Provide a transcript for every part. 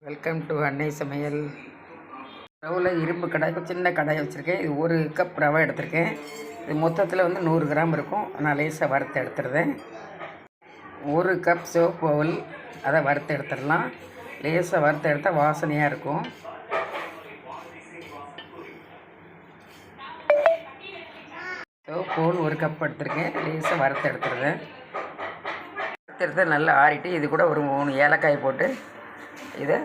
Welcome to அன்னை சமையல். ரவில் இரும்பு கடாய் சின்ன கடாயை வச்சுருக்கேன். இது 1 கப் ரவை எடுத்திருக்கேன். இது மொத்தத்தில் 100 கிராம் இருக்கும். நான் லேசாக வறுத்து எடுத்துடுறேன். 1 கப் சிவப்பு அவல், அதை வறுத்து எடுத்துடலாம். லேசாக வறுத்து எடுத்தால் வாசனையாக இருக்கும். சிவப்பு அவல் 1 கப் எடுத்திருக்கேன். லேசாக வறுத்து எடுத்துடுறேன். வறுத்து எடுத்து நல்லா ஆறிட்டு இது கூட ஒரு 3 ஏலக்காய் போட்டு இதை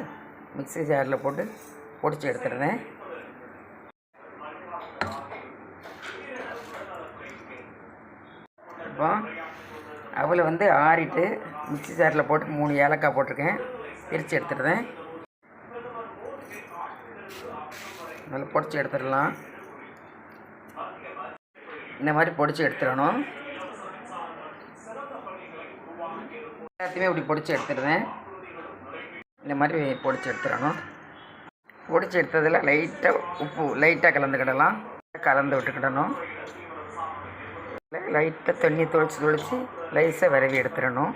மிக்ஸி ஜாரில் போட்டு பொடிச்சு எடுத்துடுறேன். இப்போ அவளை ஆறிட்டு மிக்ஸி ஜாரில் போட்டு 3 ஏலக்காய் போட்டிருக்கேன். பிரித்து எடுத்துடுறேன். நல்லா பொடிச்சு எடுத்துடலாம். இந்த மாதிரி பொடிச்சு எடுத்துடணும். எல்லாத்தையுமே இப்படி பொடிச்சு எடுத்துடுறேன். இந்த மாதிரி பொடிச்சு எடுத்துடணும். பொடிச்சு எடுத்ததில் லைட்டாக உப்பு லைட்டாக கலந்துக்கிடலாம். கலந்து விட்டுக்கிடணும். லைட்டாக தண்ணி தொளிச்சு லைஸாக விரவி எடுத்துடணும்.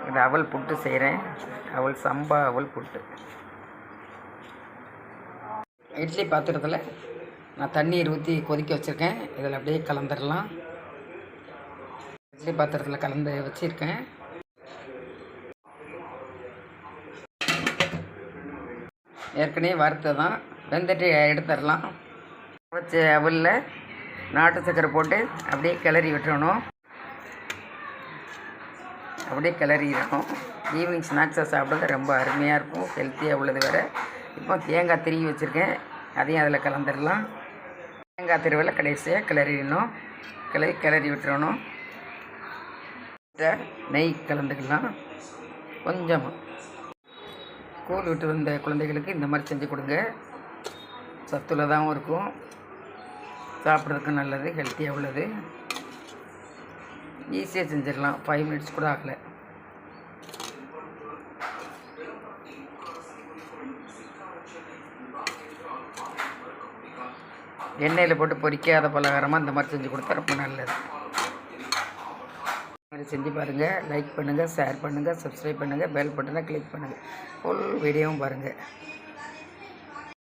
இந்த அவல் புட்டு செய்கிறேன். சம்பா அவல் புட்டு. இட்லி பாத்திரத்தில் நான் தண்ணீர் ஊற்றி கொதிக்க வச்சுருக்கேன். இதில் அப்படியே கலந்துடலாம். இட்லி பாத்திரத்தில் கலந்து வச்சுருக்கேன். ஏற்கனவே வறுத்து தான் வெந்துட்டு எடுத்துடலாம். வச்ச அவலில் நாட்டு சக்கரை போட்டு அப்படியே கிளறி விட்டுறணும். அப்படியே கிளறிடணும். ஈவினிங் ஸ்நாக்ஸாக சாப்பிட்றது ரொம்ப அருமையாக இருக்கும். ஹெல்த்தியாக உள்ளது வேறு. இப்போ தேங்காய் திருவி வச்சுருக்கேன். அதையும் அதில் கலந்துடலாம். தேங்காய் திருவியில் கடைசியாக கிளறிடணும். கிளறி விட்டுறணும். நெய் கலந்துக்கலாம். கொஞ்சமாக ஸ்கூல் விட்டு வந்த குழந்தைகளுக்கு இந்த மாதிரி செஞ்சு கொடுங்க. சத்துள்ளதாகவும் இருக்கும். சாப்பிட்றதுக்கு நல்லது, ஹெல்த்தியாக உள்ளது. ஈஸியாக செஞ்சிடலாம். 5 மினிட்ஸ் கூட ஆகலை. எண்ணெயில் போட்டு பொரிக்காத பலகாரமாக இந்த மாதிரி செஞ்சு கொடுத்தா ரொம்ப நல்லது. செஞ்சு பாருங்கள். லைக் பண்ணுங்கள், ஷேர் பண்ணுங்கள், சப்ஸ்கிரைப் பண்ணுங்கள், பெல் பட்டனை கிளிக் பண்ணுங்கள். ஃபுல் வீடியோவும் பாருங்கள்.